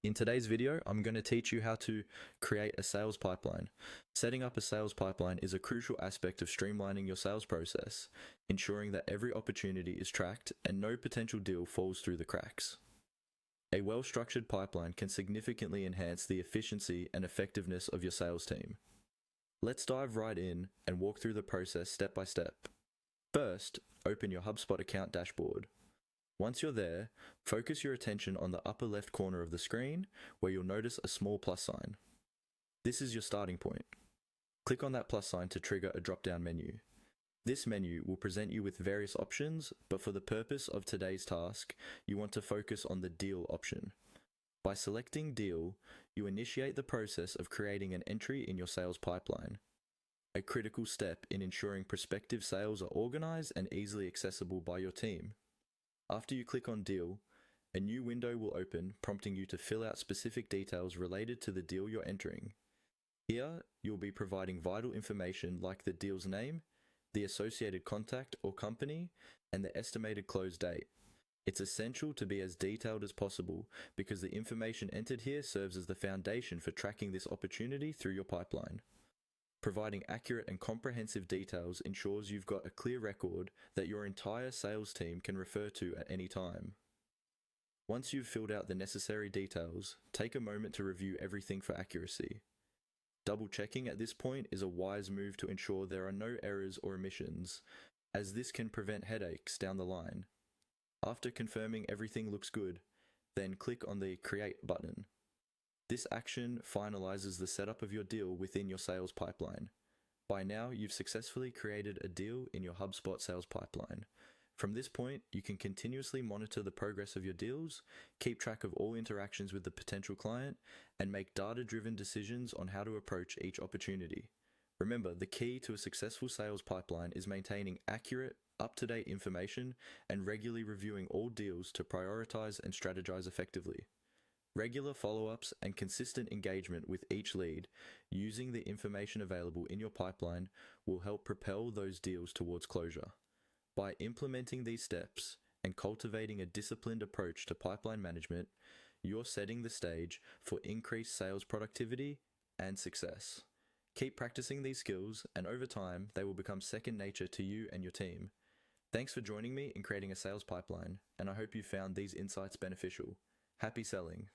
In today's video, I'm going to teach you how to create a sales pipeline. Setting up a sales pipeline is a crucial aspect of streamlining your sales process, ensuring that every opportunity is tracked and no potential deal falls through the cracks. A well-structured pipeline can significantly enhance the efficiency and effectiveness of your sales team. Let's dive right in and walk through the process step by step. First, open your HubSpot account dashboard. Once you're there, focus your attention on the upper left corner of the screen where you'll notice a small plus sign. This is your starting point. Click on that plus sign to trigger a drop-down menu. This menu will present you with various options, but for the purpose of today's task, you want to focus on the deal option. By selecting deal, you initiate the process of creating an entry in your sales pipeline, a critical step in ensuring prospective sales are organized and easily accessible by your team. After you click on Deal, a new window will open, prompting you to fill out specific details related to the deal you're entering. Here, you'll be providing vital information like the deal's name, the associated contact or company, and the estimated close date. It's essential to be as detailed as possible because the information entered here serves as the foundation for tracking this opportunity through your pipeline. Providing accurate and comprehensive details ensures you've got a clear record that your entire sales team can refer to at any time. Once you've filled out the necessary details, take a moment to review everything for accuracy. Double-checking at this point is a wise move to ensure there are no errors or omissions, as this can prevent headaches down the line. After confirming everything looks good, then click on the Create button. This action finalizes the setup of your deal within your sales pipeline. By now, you've successfully created a deal in your HubSpot sales pipeline. From this point, you can continuously monitor the progress of your deals, keep track of all interactions with the potential client, and make data-driven decisions on how to approach each opportunity. Remember, the key to a successful sales pipeline is maintaining accurate, up-to-date information and regularly reviewing all deals to prioritize and strategize effectively. Regular follow-ups and consistent engagement with each lead using the information available in your pipeline will help propel those deals towards closure. By implementing these steps and cultivating a disciplined approach to pipeline management, you're setting the stage for increased sales productivity and success. Keep practicing these skills, and over time, they will become second nature to you and your team. Thanks for joining me in creating a sales pipeline, and I hope you found these insights beneficial. Happy selling!